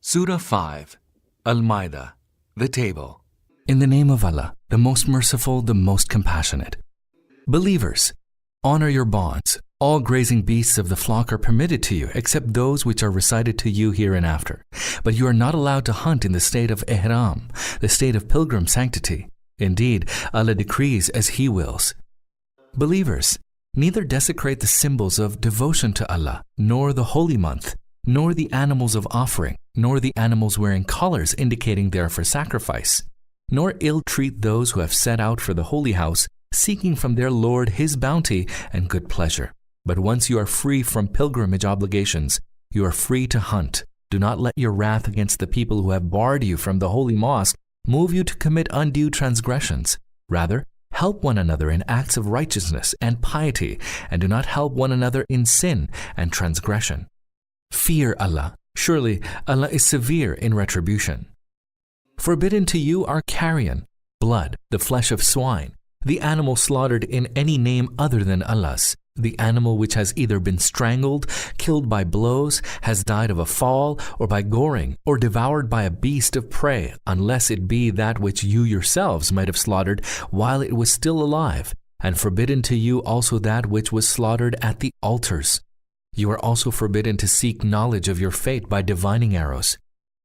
Surah 5, Al-Ma'idah, the table. In the name of Allah, the most merciful, the most compassionate. Believers, honor your bonds. All grazing beasts of the flock are permitted to you, except those which are recited to you hereinafter. But you are not allowed to hunt in the state of ihram, the state of pilgrim sanctity. Indeed, Allah decrees as He wills. Believers, neither desecrate the symbols of devotion to Allah, nor the holy month, nor the animals of offering, nor the animals wearing collars indicating they are for sacrifice, nor ill-treat those who have set out for the holy house, seeking from their Lord His bounty and good pleasure. But once you are free from pilgrimage obligations, you are free to hunt. Do not let your wrath against the people who have barred you from the holy mosque move you to commit undue transgressions. Rather, help one another in acts of righteousness and piety, and do not help one another in sin and transgression. Fear Allah. Surely Allah is severe in retribution. Forbidden to you are carrion, blood, the flesh of swine, the animal slaughtered in any name other than Allah's, the animal which has either been strangled, killed by blows, has died of a fall, or by goring, or devoured by a beast of prey, unless it be that which you yourselves might have slaughtered while it was still alive, and forbidden to you also that which was slaughtered at the altars. You are also forbidden to seek knowledge of your fate by divining arrows.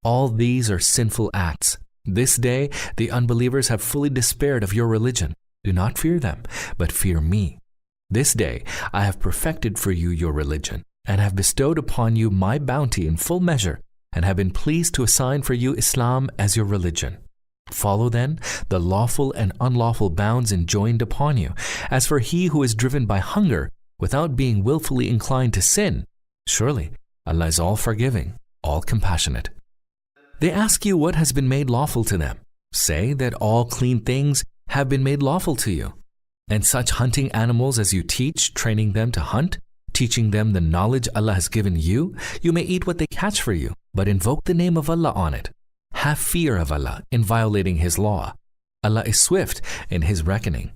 All these are sinful acts. This day the unbelievers have fully despaired of your religion. Do not fear them, but fear me. This day I have perfected for you your religion, and have bestowed upon you my bounty in full measure, and have been pleased to assign for you Islam as your religion. Follow then the lawful and unlawful bounds enjoined upon you. As for he who is driven by hunger, without being willfully inclined to sin, surely Allah is all forgiving, all compassionate. They ask you what has been made lawful to them. Say that all clean things have been made lawful to you. And such hunting animals as you teach, training them to hunt, teaching them the knowledge Allah has given you, you may eat what they catch for you, but invoke the name of Allah on it. Have fear of Allah in violating His law. Allah is swift in His reckoning.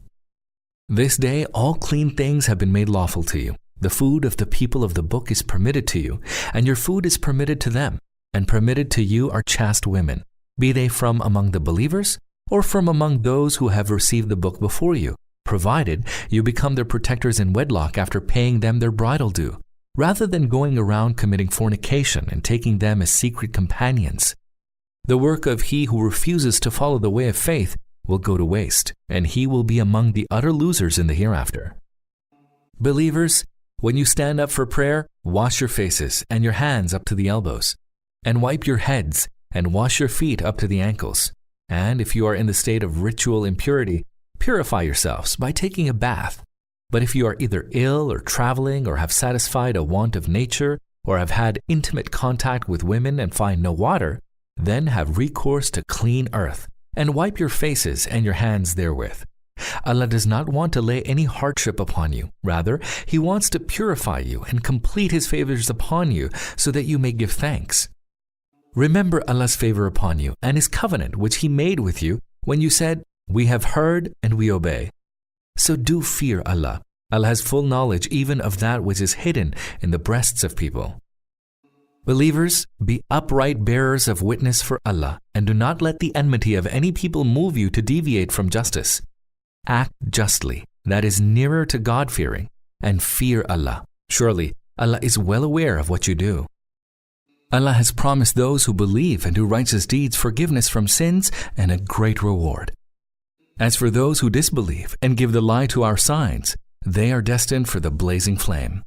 This day all clean things have been made lawful to you. The food of the people of the book is permitted to you, and your food is permitted to them, and permitted to you are chaste women, be they from among the believers or from among those who have received the book before you, provided you become their protectors in wedlock after paying them their bridal due, rather than going around committing fornication and taking them as secret companions. The work of he who refuses to follow the way of faith will go to waste, and he will be among the utter losers in the hereafter. Believers, when you stand up for prayer, wash your faces and your hands up to the elbows, and wipe your heads and wash your feet up to the ankles. And if you are in the state of ritual impurity, purify yourselves by taking a bath. But if you are either ill or traveling or have satisfied a want of nature or have had intimate contact with women and find no water, then have recourse to clean earth and wipe your faces and your hands therewith. Allah does not want to lay any hardship upon you. Rather, He wants to purify you and complete His favors upon you so that you may give thanks. Remember Allah's favor upon you and His covenant which He made with you when you said, "We have heard and we obey." So do fear Allah. Allah has full knowledge even of that which is hidden in the breasts of people. Believers, be upright bearers of witness for Allah, and do not let the enmity of any people move you to deviate from justice. Act justly, that is nearer to God-fearing, and fear Allah. Surely Allah is well aware of what you do. Allah has promised those who believe and do righteous deeds forgiveness from sins and a great reward. As for those who disbelieve and give the lie to our signs, they are destined for the blazing flame.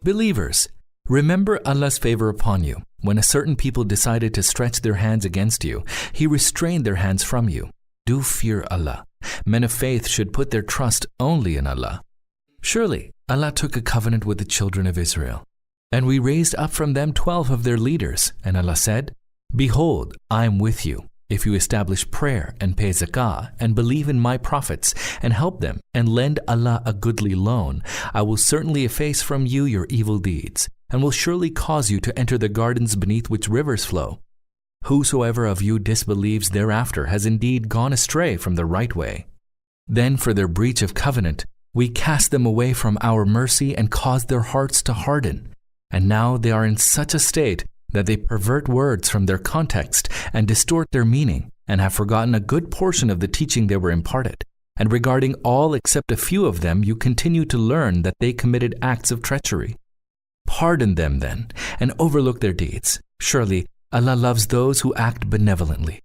Believers, remember Allah's favor upon you. When a certain people decided to stretch their hands against you, He restrained their hands from you. Do fear Allah. Men of faith should put their trust only in Allah. Surely Allah took a covenant with the children of Israel, and we raised up from them 12 of their leaders, and Allah said, "Behold, I am with you. If you establish prayer and pay zakah and believe in my prophets and help them and lend Allah a goodly loan, I will certainly efface from you your evil deeds and will surely cause you to enter the gardens beneath which rivers flow. Whosoever of you disbelieves thereafter has indeed gone astray from the right way." Then for their breach of covenant, we cast them away from our mercy and caused their hearts to harden. And now they are in such a state that they pervert words from their context and distort their meaning, and have forgotten a good portion of the teaching they were imparted. And regarding all except a few of them, you continue to learn that they committed acts of treachery. Pardon them then, and overlook their deeds. Surely Allah loves those who act benevolently.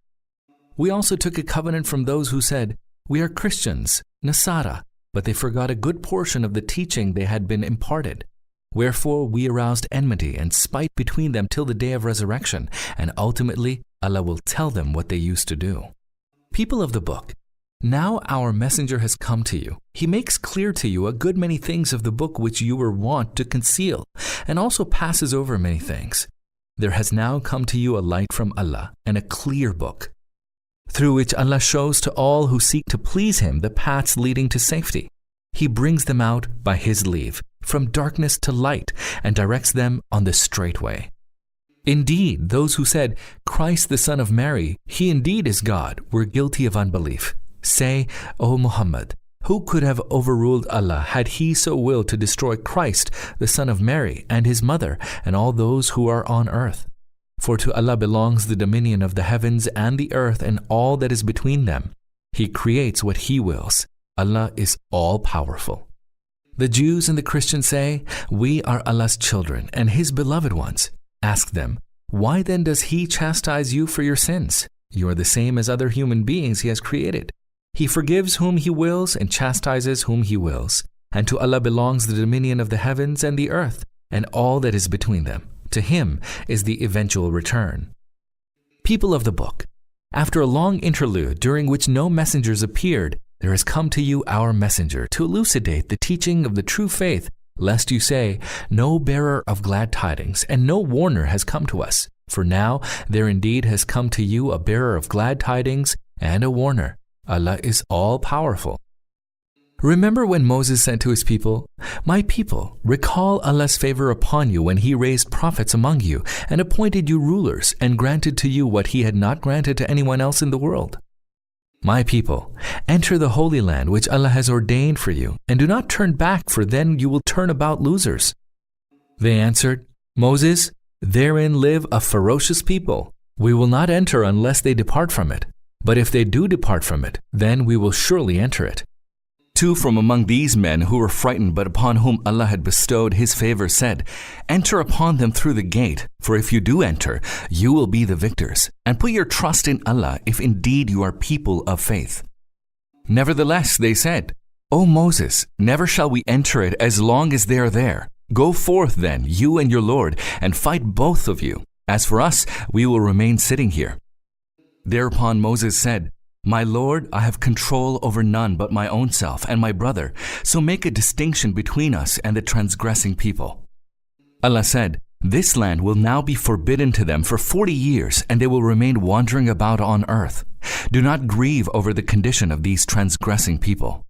We also took a covenant from those who said, "We are Christians, Nasara," but they forgot a good portion of the teaching they had been imparted. Wherefore we aroused enmity and spite between them till the day of resurrection, and ultimately Allah will tell them what they used to do. People of the book, now our messenger has come to you. He makes clear to you a good many things of the book which you were wont to conceal, and also passes over many things. There has now come to you a light from Allah and a clear book, through which Allah shows to all who seek to please Him the paths leading to safety. He brings them out by His leave, from darkness to light, and directs them on the straight way. Indeed, those who said, "Christ the Son of Mary, He indeed is God," were guilty of unbelief. Say, O Muhammad, who could have overruled Allah had He so willed to destroy Christ, the Son of Mary, and His mother, and all those who are on earth? For to Allah belongs the dominion of the heavens and the earth and all that is between them. He creates what He wills. Allah is all-powerful. The Jews and the Christians say, "We are Allah's children and His beloved ones." Ask them, "Why then does He chastise you for your sins? You are the same as other human beings He has created. He forgives whom He wills and chastises whom He wills. And to Allah belongs the dominion of the heavens and the earth and all that is between them. To Him is the eventual return." People of the book, after a long interlude during which no messengers appeared, there has come to you our messenger to elucidate the teaching of the true faith, lest you say, "No bearer of glad tidings and no warner has come to us." For now there indeed has come to you a bearer of glad tidings and a warner. Allah is all-powerful. Remember when Moses said to his people, "My people, recall Allah's favor upon you when He raised prophets among you and appointed you rulers and granted to you what He had not granted to anyone else in the world. My people, enter the Holy Land which Allah has ordained for you, and do not turn back, for then you will turn about losers." They answered, "Moses, therein live a ferocious people. We will not enter unless they depart from it. But if they do depart from it, then we will surely enter it." Two from among these men who were frightened but upon whom Allah had bestowed His favor said, "Enter upon them through the gate, for if you do enter, you will be the victors, and put your trust in Allah if indeed you are people of faith." Nevertheless, they said, "O Moses, never shall we enter it as long as they are there. Go forth then, you and your Lord, and fight both of you. As for us, we will remain sitting here." Thereupon Moses said, "My Lord, I have control over none but my own self and my brother, so make a distinction between us and the transgressing people." Allah said, "This land will now be forbidden to them for 40 years, and they will remain wandering about on earth. Do not grieve over the condition of these transgressing people.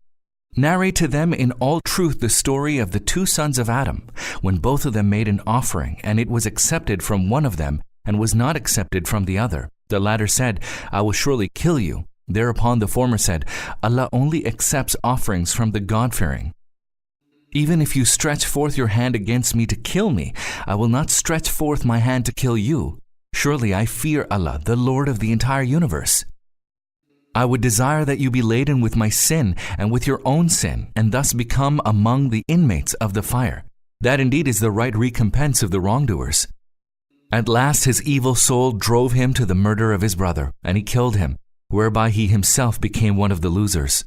Narrate to them in all truth the story of the two sons of Adam, when both of them made an offering, and it was accepted from one of them and was not accepted from the other. The latter said, 'I will surely kill you.' Thereupon the former said, 'Allah only accepts offerings from the God-fearing. Even if you stretch forth your hand against me to kill me, I will not stretch forth my hand to kill you. Surely I fear Allah, the Lord of the entire universe. I would desire that you be laden with my sin and with your own sin, and thus become among the inmates of the fire. That indeed is the right recompense of the wrongdoers.' At last his evil soul drove him to the murder of his brother, and he killed him, whereby he himself became one of the losers.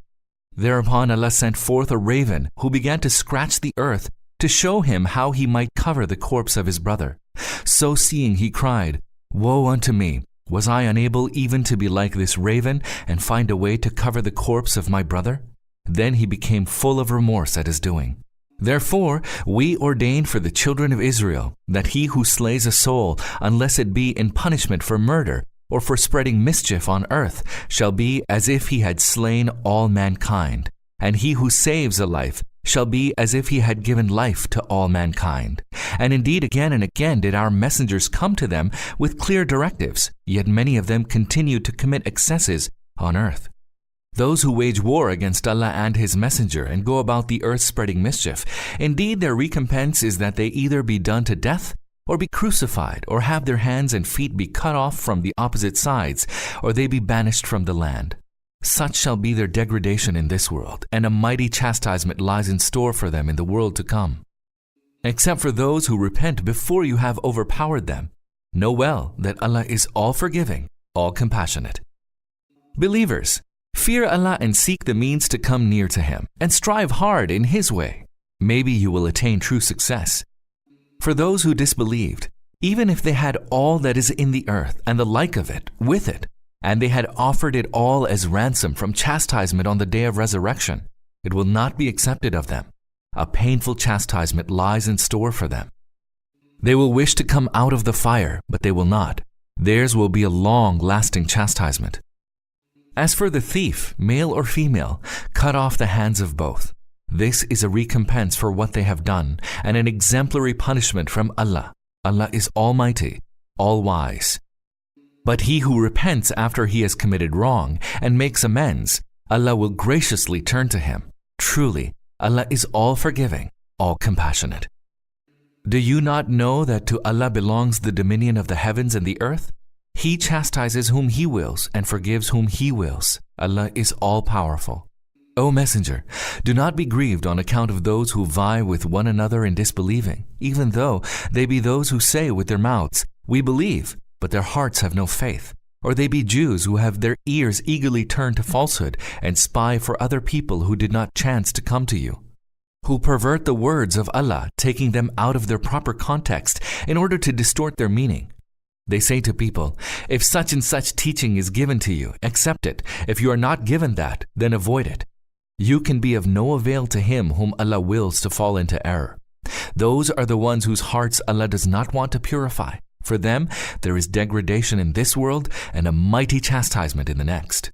Thereupon Allah sent forth a raven who began to scratch the earth to show him how he might cover the corpse of his brother. So seeing, he cried, 'Woe unto me! Was I unable even to be like this raven and find a way to cover the corpse of my brother?' Then he became full of remorse at his doing. Therefore, we ordain for the children of Israel that he who slays a soul, unless it be in punishment for murder or for spreading mischief on earth, shall be as if he had slain all mankind. And he who saves a life shall be as if he had given life to all mankind. And indeed again and again did our messengers come to them with clear directives, yet many of them continued to commit excesses on earth. Those who wage war against Allah and His messenger and go about the earth spreading mischief, indeed their recompense is that they either be done to death or be crucified, or have their hands and feet be cut off from the opposite sides, or they be banished from the land. Such shall be their degradation in this world, and a mighty chastisement lies in store for them in the world to come. Except for those who repent before you have overpowered them, know well that Allah is all forgiving, all compassionate. Believers, fear Allah and seek the means to come near to Him, and strive hard in His way. Maybe you will attain true success. For those who disbelieved, even if they had all that is in the earth and the like of it with it, and they had offered it all as ransom from chastisement on the day of resurrection, it will not be accepted of them. A painful chastisement lies in store for them. They will wish to come out of the fire, but they will not. Theirs will be a long-lasting chastisement. As for the thief, male or female, cut off the hands of both. This is a recompense for what they have done, and an exemplary punishment from Allah. Allah is almighty, all-wise. But he who repents after he has committed wrong and makes amends, Allah will graciously turn to him. Truly, Allah is all-forgiving, all-compassionate. Do you not know that to Allah belongs the dominion of the heavens and the earth? He chastises whom He wills and forgives whom He wills. Allah is all-powerful. O Messenger, do not be grieved on account of those who vie with one another in disbelieving, even though they be those who say with their mouths, "We believe," but their hearts have no faith. Or they be Jews who have their ears eagerly turned to falsehood and spy for other people who did not chance to come to you, who pervert the words of Allah, taking them out of their proper context in order to distort their meaning. They say to people, "If such and such teaching is given to you, accept it. If you are not given that, then avoid it." You can be of no avail to him whom Allah wills to fall into error. Those are the ones whose hearts Allah does not want to purify. For them, there is degradation in this world and a mighty chastisement in the next.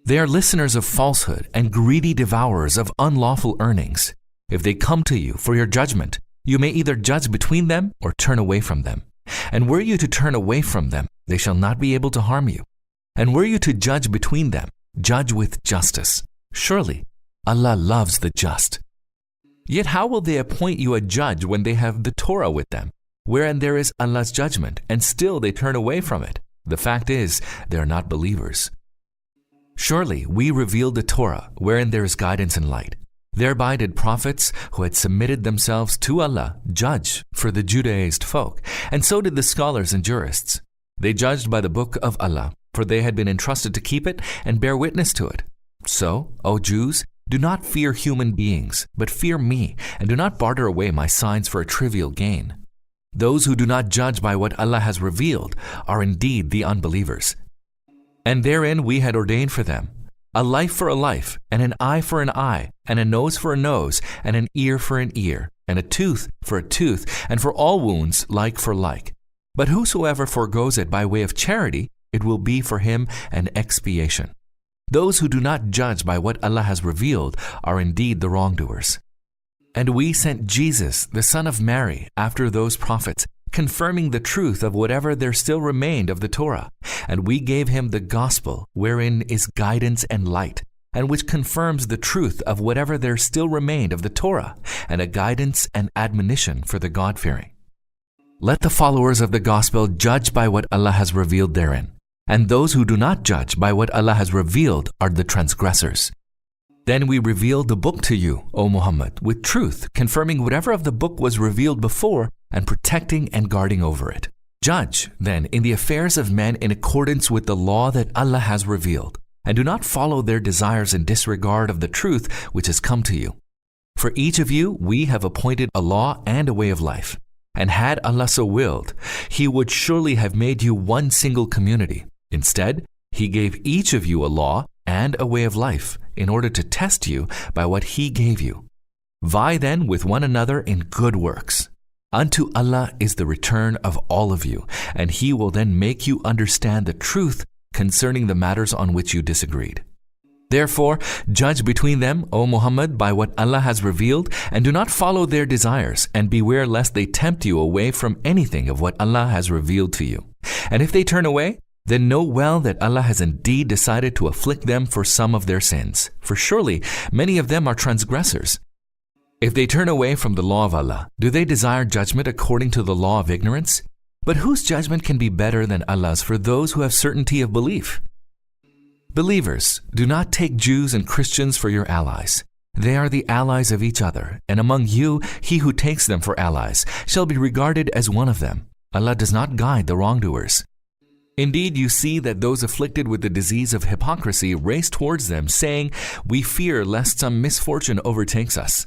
They are listeners of falsehood and greedy devourers of unlawful earnings. If they come to you for your judgment, you may either judge between them or turn away from them. And were you to turn away from them, they shall not be able to harm you. And were you to judge between them, judge with justice. Surely, Allah loves the just. Yet how will they appoint you a judge when they have the Torah with them, wherein there is Allah's judgment, and still they turn away from it? The fact is, they are not believers. Surely we revealed the Torah, wherein there is guidance and light. Thereby did prophets who had submitted themselves to Allah judge for the Judaized folk, and so did the scholars and jurists. They judged by the book of Allah, for they had been entrusted to keep it and bear witness to it. So, O Jews, do not fear human beings, but fear me, and do not barter away my signs for a trivial gain. Those who do not judge by what Allah has revealed are indeed the unbelievers. And therein we had ordained for them a life for a life, and an eye for an eye, and a nose for a nose, and an ear for an ear, and a tooth for a tooth, and for all wounds like for like. But whosoever forgoes it by way of charity, it will be for him an expiation. Those who do not judge by what Allah has revealed are indeed the wrongdoers. And we sent Jesus, the son of Mary, after those prophets, confirming the truth of whatever there still remained of the Torah. And we gave him the gospel, wherein is guidance and light, and which confirms the truth of whatever there still remained of the Torah, and a guidance and admonition for the God-fearing. Let the followers of the gospel judge by what Allah has revealed therein. And those who do not judge by what Allah has revealed are the transgressors. Then we revealed the book to you, O Muhammad, with truth, confirming whatever of the book was revealed before and protecting and guarding over it. Judge, then, in the affairs of men in accordance with the law that Allah has revealed, and do not follow their desires in disregard of the truth which has come to you. For each of you we have appointed a law and a way of life. And had Allah so willed, He would surely have made you one single community. Instead, He gave each of you a law and a way of life in order to test you by what He gave you. Vie then with one another in good works. Unto Allah is the return of all of you, and He will then make you understand the truth concerning the matters on which you disagreed. Therefore, judge between them, O Muhammad, by what Allah has revealed, and do not follow their desires, and beware lest they tempt you away from anything of what Allah has revealed to you. And if they turn away, then know well that Allah has indeed decided to afflict them for some of their sins, for surely many of them are transgressors. If they turn away from the law of Allah, do they desire judgment according to the law of ignorance? But whose judgment can be better than Allah's for those who have certainty of belief? Believers, do not take Jews and Christians for your allies. They are the allies of each other, and among you, he who takes them for allies shall be regarded as one of them. Allah does not guide the wrongdoers. Indeed, you see that those afflicted with the disease of hypocrisy race towards them, saying, "We fear lest some misfortune overtakes us."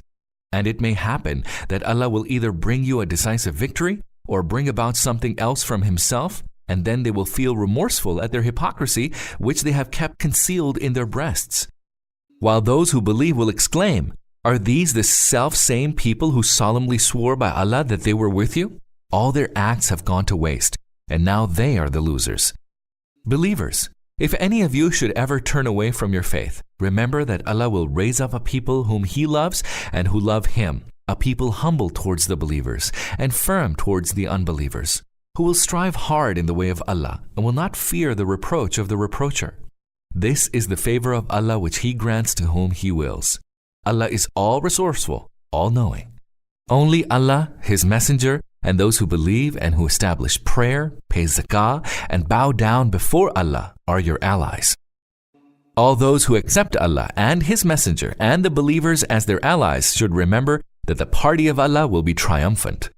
And it may happen that Allah will either bring you a decisive victory or bring about something else from Himself, and then they will feel remorseful at their hypocrisy, which they have kept concealed in their breasts. While those who believe will exclaim, "Are these the self-same people who solemnly swore by Allah that they were with you? All their acts have gone to waste, and now they are the losers." Believers, if any of you should ever turn away from your faith, remember that Allah will raise up a people whom He loves and who love Him, a people humble towards the believers and firm towards the unbelievers, who will strive hard in the way of Allah and will not fear the reproach of the reproacher. This is the favor of Allah which He grants to whom He wills. Allah is all resourceful, all knowing. Only Allah, His Messenger, and those who believe and who establish prayer, pay zakah, and bow down before Allah are your allies. All those who accept Allah and His Messenger and the believers as their allies should remember that the party of Allah will be triumphant.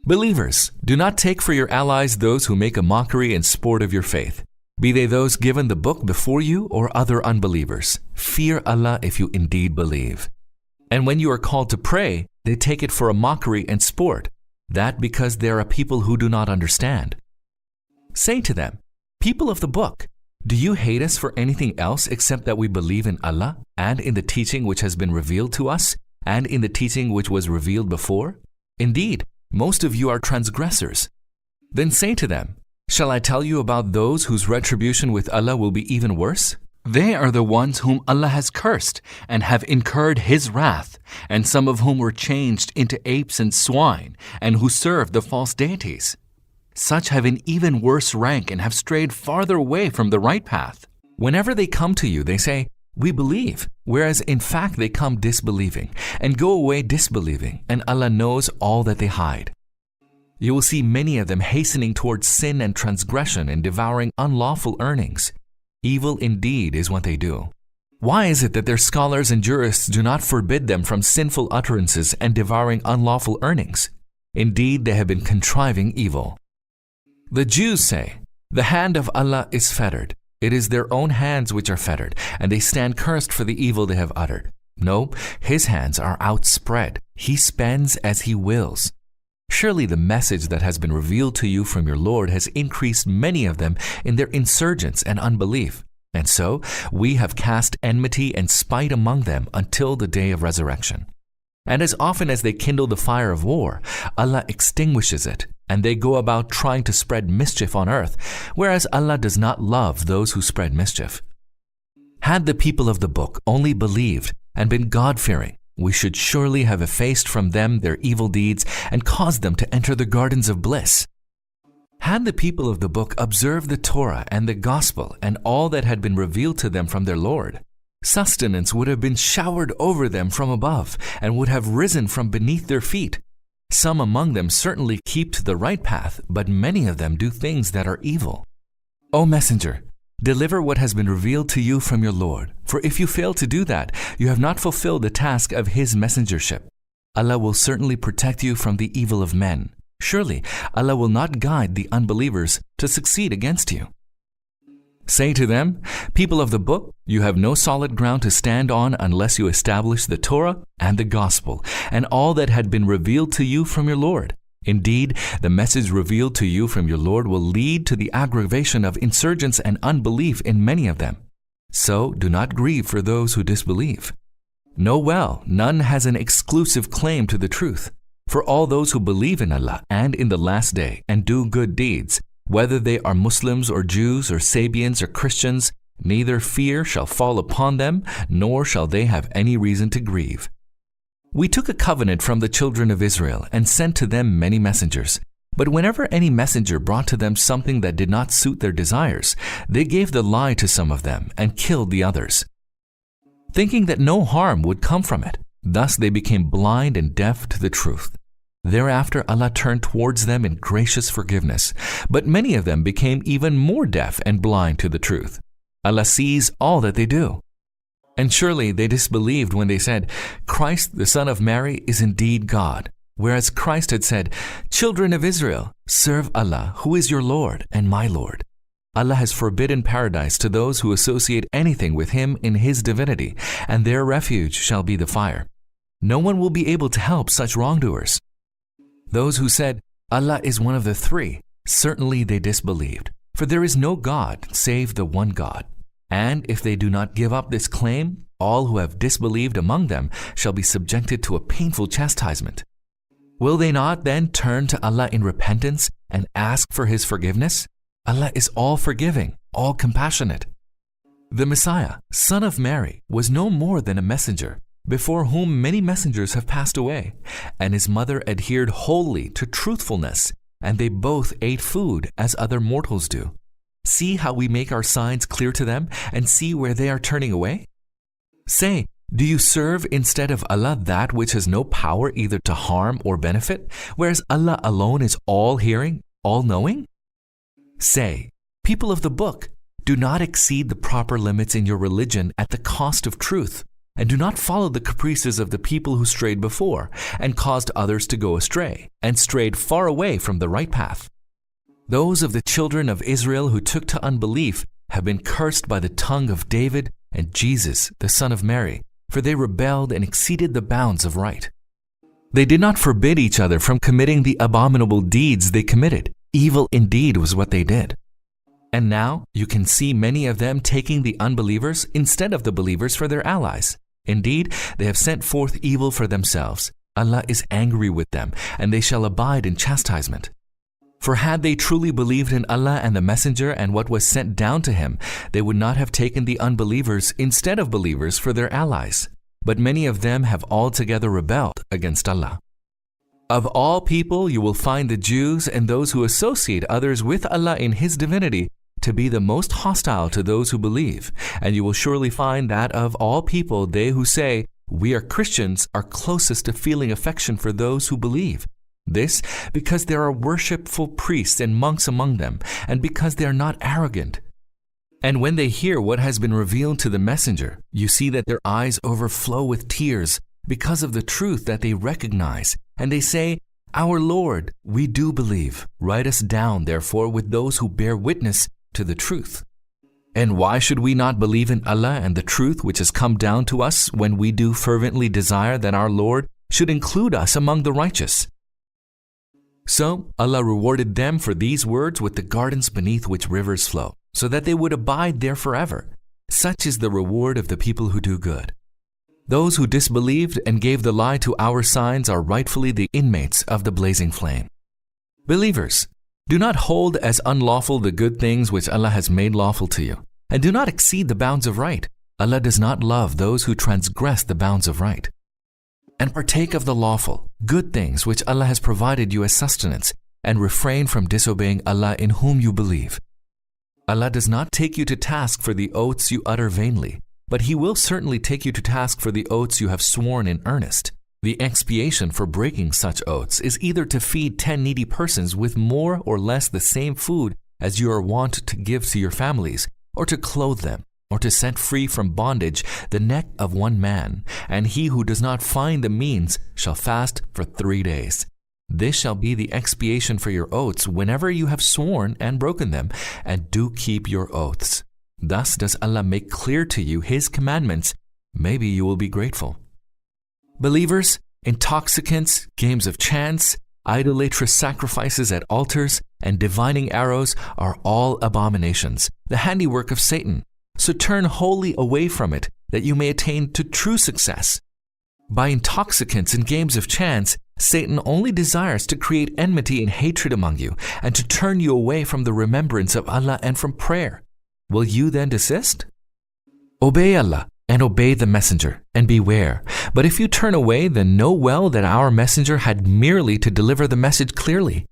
Believers, do not take for your allies those who make a mockery and sport of your faith, be they those given the book before you or other unbelievers. Fear Allah if you indeed believe. And when you are called to pray, they take it for a mockery and sport, that because they are a people who do not understand. Say to them, "People of the book, do you hate us for anything else except that we believe in Allah and in the teaching which has been revealed to us and in the teaching which was revealed before? Indeed, most of you are transgressors." Then say to them, "Shall I tell you about those whose retribution with Allah will be even worse? They are the ones whom Allah has cursed and have incurred His wrath, and some of whom were changed into apes and swine, and who served the false deities. Such have an even worse rank and have strayed farther away from the right path. Whenever they come to you, they say, 'We believe,' whereas in fact they come disbelieving, and go away disbelieving, and Allah knows all that they hide. You will see many of them hastening towards sin and transgression and devouring unlawful earnings. Evil indeed is what they do. Why is it that their scholars and jurists do not forbid them from sinful utterances and devouring unlawful earnings? Indeed, they have been contriving evil. The Jews say, 'The hand of Allah is fettered. It is their own hands which are fettered, and they stand cursed for the evil they have uttered.' No, His hands are outspread. He spends as He wills. Surely the message that has been revealed to you from your Lord has increased many of them in their insurgence and unbelief. And so we have cast enmity and spite among them until the day of resurrection. And as often as they kindle the fire of war, Allah extinguishes it, and they go about trying to spread mischief on earth, whereas Allah does not love those who spread mischief. Had the people of the book only believed and been God-fearing, we should surely have effaced from them their evil deeds and caused them to enter the gardens of bliss. Had the people of the book observed the Torah and the Gospel and all that had been revealed to them from their Lord, sustenance would have been showered over them from above and would have risen from beneath their feet. Some among them certainly keep to the right path, but many of them do things that are evil. O Messenger, deliver what has been revealed to you from your Lord, for if you fail to do that, you have not fulfilled the task of His messengership. Allah will certainly protect you from the evil of men. Surely, Allah will not guide the unbelievers to succeed against you. Say to them, "People of the book, you have no solid ground to stand on unless you establish the Torah and the Gospel and all that had been revealed to you from your Lord. Indeed, the message revealed to you from your Lord will lead to the aggravation of insurgence and unbelief in many of them. So do not grieve for those who disbelieve. Know well, none has an exclusive claim to the truth. For all those who believe in Allah and in the last day and do good deeds, whether they are Muslims or Jews or Sabians or Christians, neither fear shall fall upon them, nor shall they have any reason to grieve. We took a covenant from the children of Israel and sent to them many messengers. But whenever any messenger brought to them something that did not suit their desires, they gave the lie to some of them and killed the others, thinking that no harm would come from it. Thus they became blind and deaf to the truth. Thereafter Allah turned towards them in gracious forgiveness, but many of them became even more deaf and blind to the truth. Allah sees all that they do. And surely they disbelieved when they said, Christ, the son of Mary, is indeed God, whereas Christ had said, Children of Israel, serve Allah, who is your Lord and my Lord. Allah has forbidden paradise to those who associate anything with Him in His divinity, and their refuge shall be the fire. No one will be able to help such wrongdoers. Those who said, Allah is one of the three, certainly they disbelieved, for there is no God save the one God. And if they do not give up this claim, all who have disbelieved among them shall be subjected to a painful chastisement. Will they not then turn to Allah in repentance and ask for His forgiveness? Allah is all forgiving, all compassionate. The Messiah, son of Mary, was no more than a messenger, before whom many messengers have passed away, and his mother adhered wholly to truthfulness, and they both ate food as other mortals do. See how we make our signs clear to them, and see where they are turning away? Say, do you serve instead of Allah that which has no power either to harm or benefit, whereas Allah alone is all-hearing, all-knowing? Say, people of the book, do not exceed the proper limits in your religion at the cost of truth, and do not follow the caprices of the people who strayed before, and caused others to go astray, and strayed far away from the right path. Those of the children of Israel who took to unbelief have been cursed by the tongue of David and Jesus, the son of Mary, for they rebelled and exceeded the bounds of right. They did not forbid each other from committing the abominable deeds they committed. Evil indeed was what they did. And now you can see many of them taking the unbelievers instead of the believers for their allies. Indeed, they have sent forth evil for themselves. Allah is angry with them, and they shall abide in chastisement. For had they truly believed in Allah and the Messenger and what was sent down to him, they would not have taken the unbelievers instead of believers for their allies. But many of them have altogether rebelled against Allah. Of all people, you will find the Jews and those who associate others with Allah in His divinity to be the most hostile to those who believe, and you will surely find that of all people, they who say, we are Christians, are closest to feeling affection for those who believe. This because there are worshipful priests and monks among them, and because they are not arrogant. And when they hear what has been revealed to the messenger, you see that their eyes overflow with tears because of the truth that they recognize, and they say, Our Lord, we do believe. Write us down, therefore, with those who bear witness to the truth. And why should we not believe in Allah and the truth which has come down to us when we do fervently desire that our Lord should include us among the righteous? So Allah rewarded them for these words with the gardens beneath which rivers flow, so that they would abide there forever. Such is the reward of the people who do good. Those who disbelieved and gave the lie to our signs are rightfully the inmates of the blazing flame. Believers, do not hold as unlawful the good things which Allah has made lawful to you, and do not exceed the bounds of right. Allah does not love those who transgress the bounds of right. And partake of the lawful, good things which Allah has provided you as sustenance, and refrain from disobeying Allah in whom you believe. Allah does not take you to task for the oaths you utter vainly, but He will certainly take you to task for the oaths you have sworn in earnest. The expiation for breaking such oaths is either to feed 10 needy persons with more or less the same food as you are wont to give to your families, or to clothe them, or to set free from bondage the neck of one man, and he who does not find the means shall fast for 3 days. This shall be the expiation for your oaths whenever you have sworn and broken them, and do keep your oaths. Thus does Allah make clear to you His commandments. Maybe you will be grateful. Believers, intoxicants, games of chance, idolatrous sacrifices at altars, and divining arrows are all abominations, the handiwork of Satan. So turn wholly away from it, that you may attain to true success. By intoxicants and games of chance, Satan only desires to create enmity and hatred among you, and to turn you away from the remembrance of Allah and from prayer. Will you then desist? Obey Allah and obey the messenger, and beware. But if you turn away, then know well that our messenger had merely to deliver the message clearly.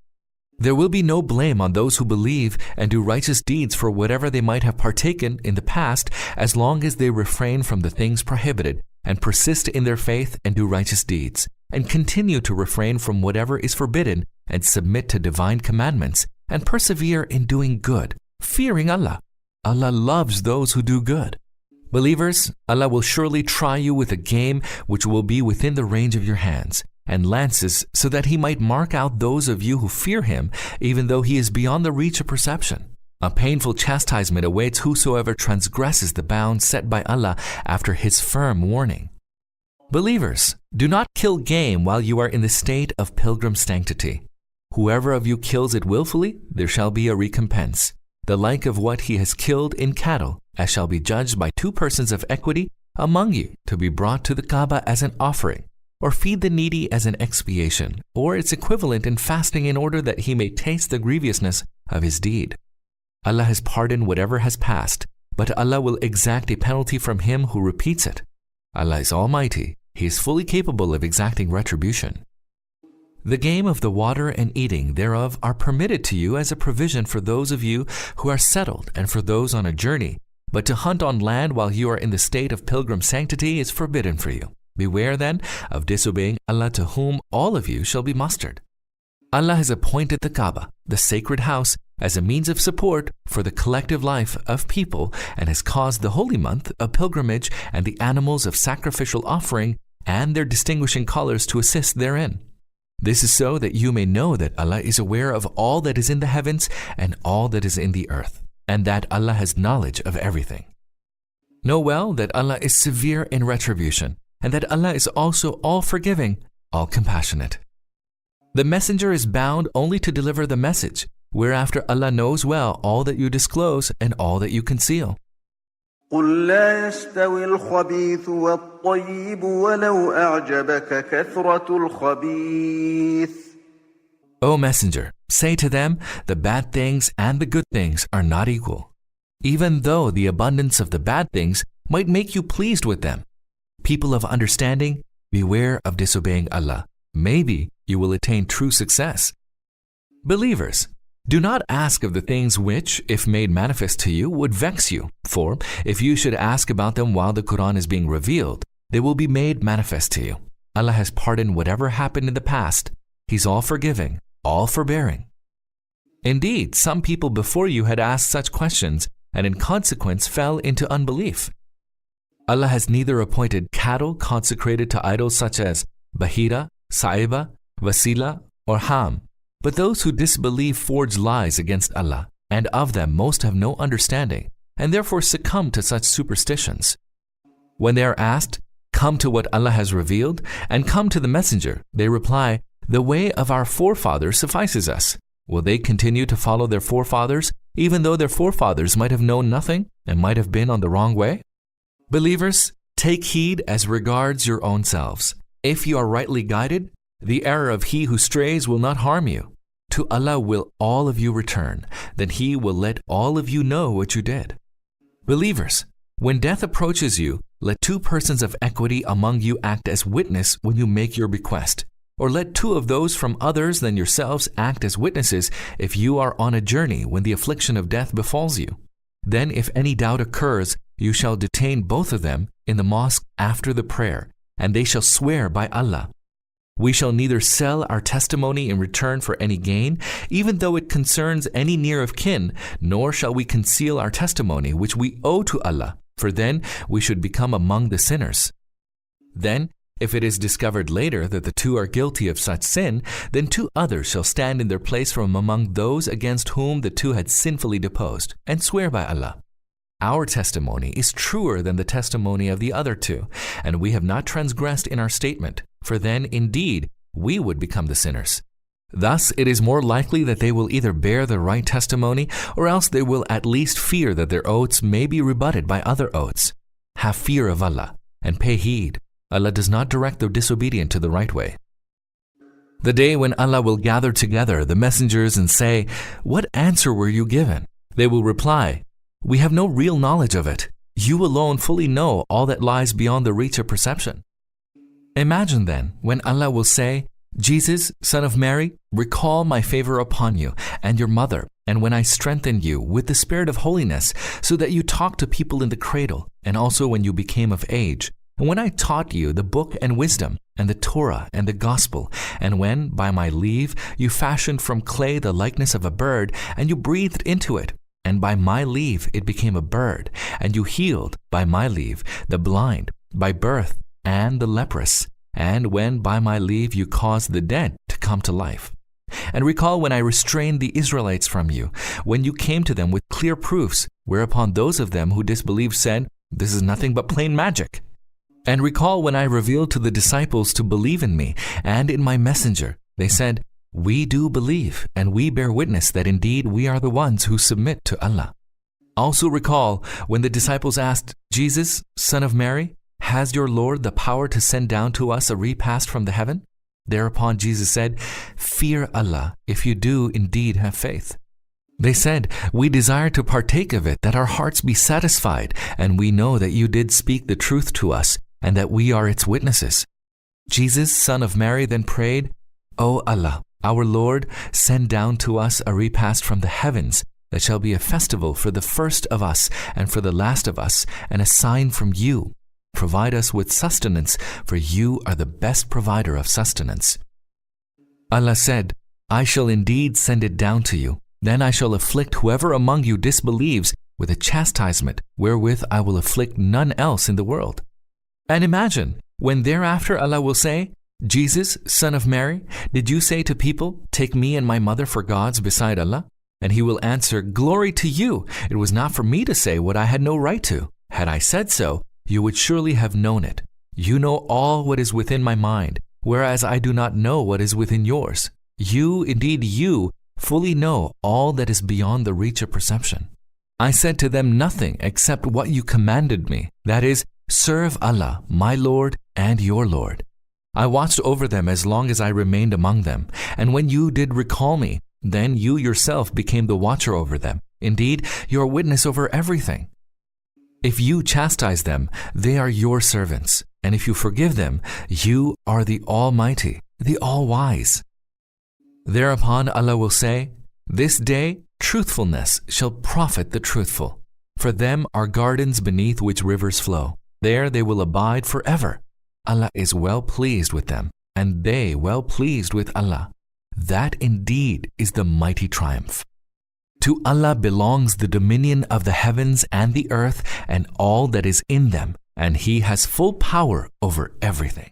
There will be no blame on those who believe and do righteous deeds for whatever they might have partaken in the past, as long as they refrain from the things prohibited and persist in their faith and do righteous deeds, and continue to refrain from whatever is forbidden and submit to divine commandments, and persevere in doing good, fearing Allah. Allah loves those who do good. Believers, Allah will surely try you with a game which will be within the range of your hands, and lances, so that He might mark out those of you who fear Him, even though He is beyond the reach of perception. A painful chastisement awaits whosoever transgresses the bounds set by Allah after His firm warning. Believers, do not kill game while you are in the state of pilgrim sanctity. Whoever of you kills it willfully, there shall be a recompense, the like of what he has killed in cattle, as shall be judged by 2 persons of equity among you, to be brought to the Kaaba as an offering, or feed the needy as an expiation, or its equivalent in fasting in order that he may taste the grievousness of his deed. Allah has pardoned whatever has passed, but Allah will exact a penalty from him who repeats it. Allah is Almighty. He is fully capable of exacting retribution. The game of the water and eating thereof are permitted to you as a provision for those of you who are settled and for those on a journey, but to hunt on land while you are in the state of pilgrim sanctity is forbidden for you. Beware then of disobeying Allah, to whom all of you shall be mustered. Allah has appointed the Kaaba, the sacred house, as a means of support for the collective life of people, and has caused the holy month of pilgrimage and the animals of sacrificial offering and their distinguishing colors to assist therein. This is so that you may know that Allah is aware of all that is in the heavens and all that is in the earth, and that Allah has knowledge of everything. Know well that Allah is severe in retribution, and that Allah is also all-forgiving, all-compassionate. The messenger is bound only to deliver the message, whereafter Allah knows well all that you disclose and all that you conceal. قل لا يستوي الخبيث والطيب ولو أعجبك كثرة الخبيث. O Messenger, say to them, the bad things and the good things are not equal, even though the abundance of the bad things might make you pleased with them. People of understanding, beware of disobeying Allah. Maybe you will attain true success. Believers, do not ask of the things which, if made manifest to you, would vex you. For if you should ask about them while the Quran is being revealed, they will be made manifest to you. Allah has pardoned whatever happened in the past. He's all-forgiving, all-forbearing. Indeed, some people before you had asked such questions, and in consequence fell into unbelief. Allah has neither appointed cattle consecrated to idols such as Bahira, Sa'iba, Wasila, or Ham, but those who disbelieve forge lies against Allah, and of them most have no understanding, and therefore succumb to such superstitions. When they are asked, "Come to what Allah has revealed, and come to the Messenger," they reply, "The way of our forefathers suffices us." Will they continue to follow their forefathers, even though their forefathers might have known nothing and might have been on the wrong way? Believers, take heed as regards your own selves. If you are rightly guided, the error of he who strays will not harm you. To Allah will all of you return, then He will let all of you know what you did. Believers, when death approaches you, let 2 persons of equity among you act as witness when you make your bequest, or let 2 of those from others than yourselves act as witnesses if you are on a journey when the affliction of death befalls you. Then if any doubt occurs, you shall detain both of them in the mosque after the prayer, and they shall swear by Allah. We shall neither sell our testimony in return for any gain, even though it concerns any near of kin, nor shall we conceal our testimony which we owe to Allah, for then we should become among the sinners. Then, if it is discovered later that the 2 are guilty of such sin, then 2 others shall stand in their place from among those against whom the 2 had sinfully deposed, and swear by Allah. Our testimony is truer than the testimony of the other 2, and we have not transgressed in our statement, for then, indeed, we would become the sinners. Thus, it is more likely that they will either bear the right testimony, or else they will at least fear that their oaths may be rebutted by other oaths. Have fear of Allah, and pay heed. Allah does not direct the disobedient to the right way. The day when Allah will gather together the messengers and say, "What answer were you given?" They will reply, "We have no real knowledge of it. You alone fully know all that lies beyond the reach of perception." Imagine then when Allah will say, "Jesus, son of Mary, recall my favor upon you and your mother, and when I strengthened you with the spirit of holiness, so that you talked to people in the cradle, and also when you became of age, and when I taught you the book and wisdom, and the Torah and the gospel, and when, by my leave, you fashioned from clay the likeness of a bird, and you breathed into it, and by my leave it became a bird, and you healed, by my leave, the blind, by birth, and the leprous, and when by my leave you caused the dead to come to life. And recall when I restrained the Israelites from you, when you came to them with clear proofs, whereupon those of them who disbelieved said, "This is nothing but plain magic." And recall when I revealed to the disciples to believe in me and in my messenger. They said, "We do believe, and we bear witness that indeed we are the ones who submit to Allah." Also recall when the disciples asked, "Jesus, son of Mary, has your Lord the power to send down to us a repast from the heaven?" Thereupon Jesus said, "Fear Allah if you do indeed have faith." They said, "We desire to partake of it, that our hearts be satisfied, and we know that you did speak the truth to us, and that we are its witnesses." Jesus, son of Mary, then prayed, "O Allah, our Lord, send down to us a repast from the heavens, that shall be a festival for the first of us and for the last of us, and a sign from you. Provide us with sustenance, for you are the best provider of sustenance." Allah said, "I shall indeed send it down to you. Then I shall afflict whoever among you disbelieves with a chastisement wherewith I will afflict none else in the world." And imagine, when thereafter Allah will say, "Jesus, son of Mary, did you say to people, 'Take me and my mother for gods beside Allah?' And he will answer, 'Glory to you! It was not for me to say what I had no right to. Had I said so, you would surely have known it. You know all what is within my mind, whereas I do not know what is within yours. You, indeed you, fully know all that is beyond the reach of perception. I said to them nothing except what you commanded me, that is, serve Allah, my Lord and your Lord. I watched over them as long as I remained among them, and when you did recall me, then you yourself became the watcher over them. Indeed, you are witness over everything. If you chastise them, they are your servants, and if you forgive them, you are the Almighty, the All-Wise." Thereupon Allah will say, "This day truthfulness shall profit the truthful. For them are gardens beneath which rivers flow. There they will abide forever. Allah is well pleased with them, and they well pleased with Allah. That indeed is the mighty triumph. To Allah belongs the dominion of the heavens and the earth and all that is in them, and He has full power over everything."